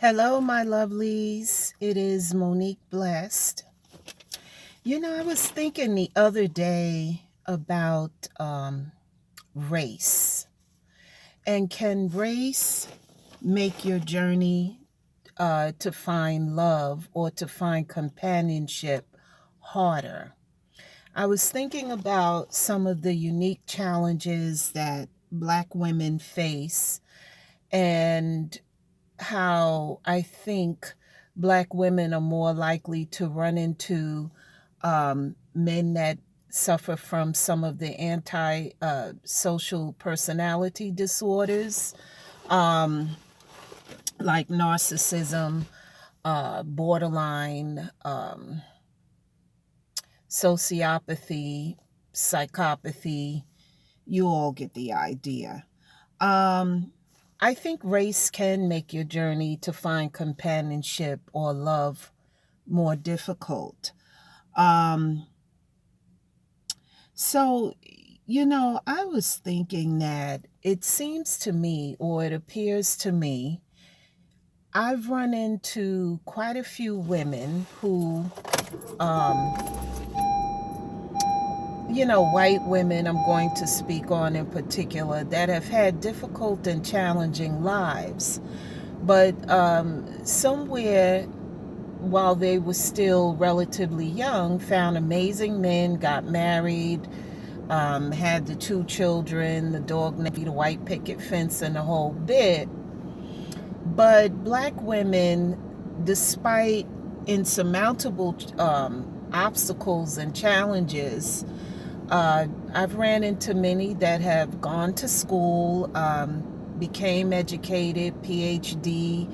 Hello, my lovelies. It is Monique Blessed. I was thinking the other day about race. And can race make your journey to find love or to find companionship harder? I was thinking about some of the unique challenges that Black women face and how I think Black women are more likely to run into men that suffer from some of the anti social personality disorders, um, like narcissism, borderline, sociopathy, psychopathy. You all get the idea. Um, I think race can make your journey to find companionship or love more difficult. Um, so, I was thinking that it seems to me, or it appears to me, I've run into quite a few women who, um, white women I'm going to speak on in particular, that have had difficult and challenging lives. But somewhere while they were still relatively young, found amazing men, got married, had the two children, the dog named the white picket fence, and the whole bit. But Black women, despite insurmountable obstacles and challenges, I've ran into many that have gone to school, became educated, PhD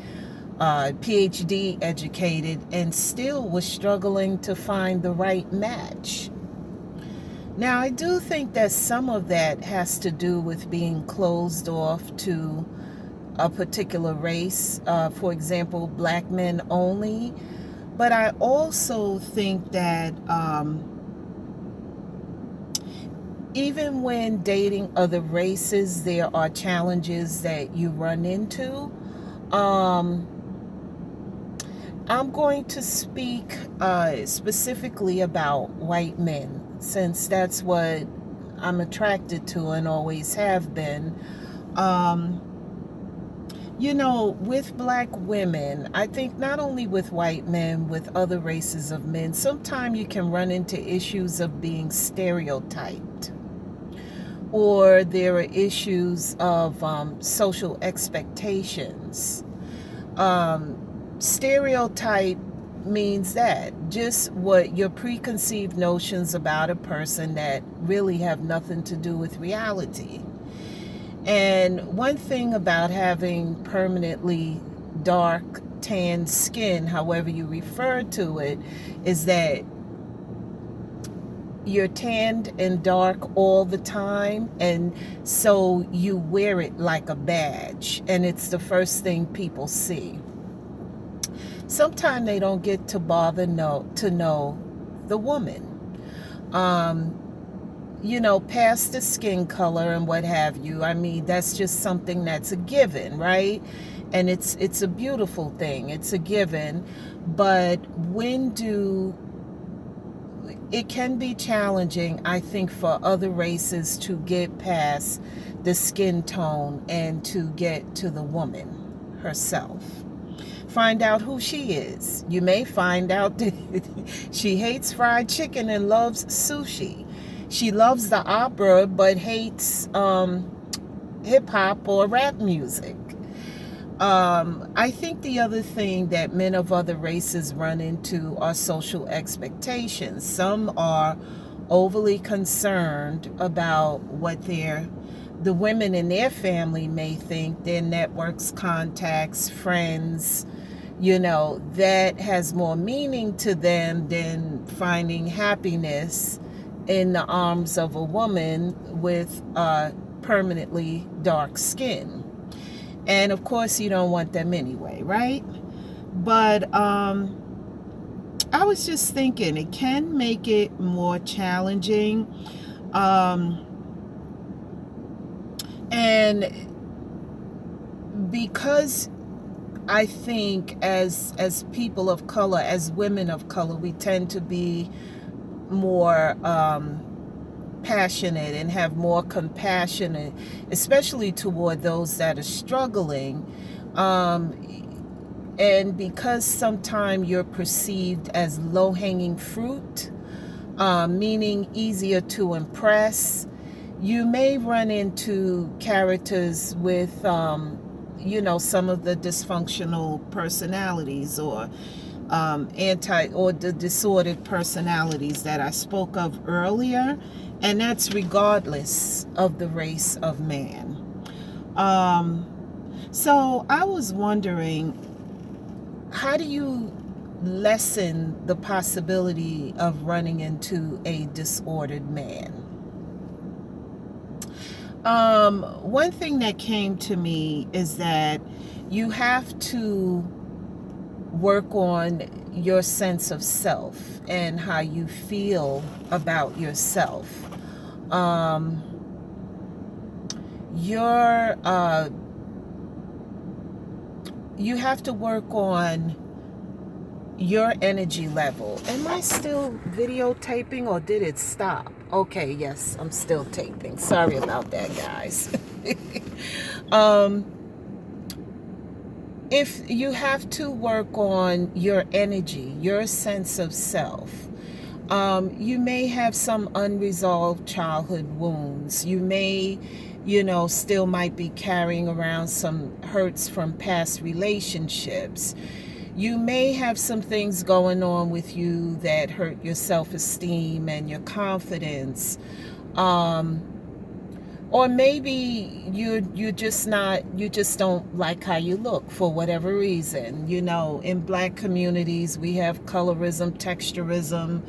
educated, and still was struggling to find the right match. Now, I do think that some of that has to do with being closed off to a particular race, for example, Black men only. But I also think that even when dating other races, there are challenges that you run into. Um, I'm going to speak specifically about white men, since that's what I'm attracted to and always have been. Um, with Black women, I think not only with white men, with other races of men, sometimes you can run into issues of being stereotyped, or there are issues of social expectations. Stereotype means that just what your preconceived notions about a person that really have nothing to do with reality. And one thing about having permanently dark tan skin, however you refer to it, is that you're tanned and dark all the time, and so you wear it like a badge, and it's the first thing people see. Sometimes they don't get to bother to know the woman. Um, past the skin color and what have you. I mean, that's just something that's a given, right? And it's a beautiful thing. It's a given. But it can be challenging, I think, for other races to get past the skin tone and to get to the woman herself. Find out who she is. You may find out that she hates fried chicken and loves sushi. She loves the opera but hates hip hop or rap music. I think the other thing that men of other races run into are social expectations. Some are overly concerned about what the women in their family may think, their networks, contacts, friends, that has more meaning to them than finding happiness in the arms of a woman with permanently dark skin. And of course, you don't want them anyway, right? But I was just thinking it can make it more challenging. Um, and because I think as people of color, as women of color, we tend to be more passionate and have more compassion, especially toward those that are struggling. And because sometimes you're perceived as low-hanging fruit, meaning easier to impress, you may run into characters with, some of the dysfunctional personalities or the disordered personalities that I spoke of earlier, and that's regardless of the race of man. So I was wondering, how do you lessen the possibility of running into a disordered man? One thing that came to me is that you have to work on your sense of self and how you feel about yourself. You have to work on your energy level. Am I still videotaping or did it stop? Okay, yes, I'm still taping. Sorry about that, guys. If you have to work on your energy, your sense of self, you may have some unresolved childhood wounds. You may, still might be carrying around some hurts from past relationships. You may have some things going on with you that hurt your self-esteem and your confidence. Or maybe you just don't like how you look for whatever reason. In Black communities, we have colorism, texturism,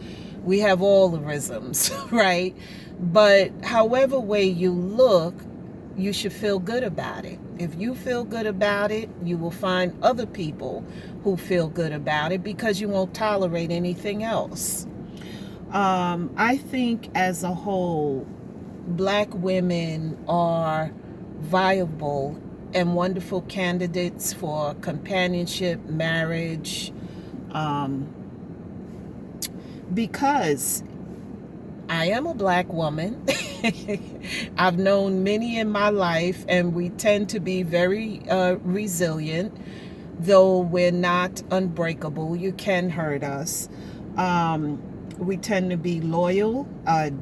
we have all the isms, right? But however way you look, you should feel good about it. If you feel good about it, you will find other people who feel good about it because you won't tolerate anything else. I think as a whole, Black women are viable and wonderful candidates for companionship, marriage, because I am a Black woman. I've known many in my life, and we tend to be very resilient, though we're not unbreakable. You can hurt us. We tend to be loyal,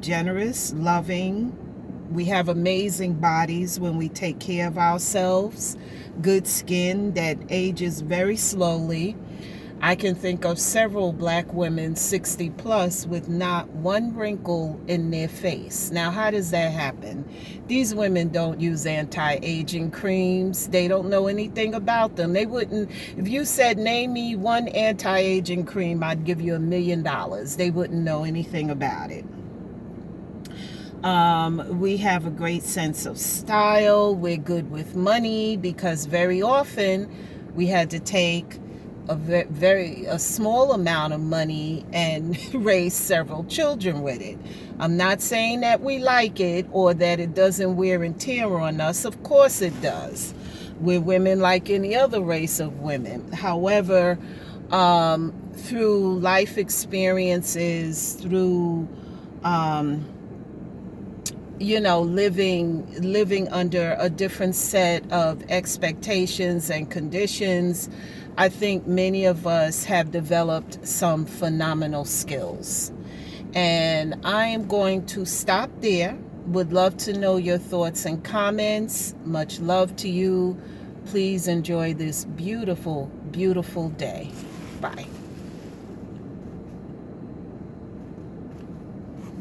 generous, loving. We have amazing bodies when we take care of ourselves. Good skin that ages very slowly. I can think of several Black women 60 plus with not one wrinkle in their face. Now, how does that happen? These women don't use anti-aging creams. They don't know anything about them. They wouldn't, if you said, name me one anti-aging cream, I'd give you $1 million. They wouldn't know anything about it. We have a great sense of style. We're good with money because very often we had to take a small amount of money and raise several children with it. I'm not saying that we like it or that it doesn't wear and tear on us. Of course it does. We're women like any other race of women. However, through life experiences, through living under a different set of expectations and conditions, I think many of us have developed some phenomenal skills. And I am going to stop there. Would love to know your thoughts and comments. Much love to you. Please enjoy this beautiful, beautiful day. Bye.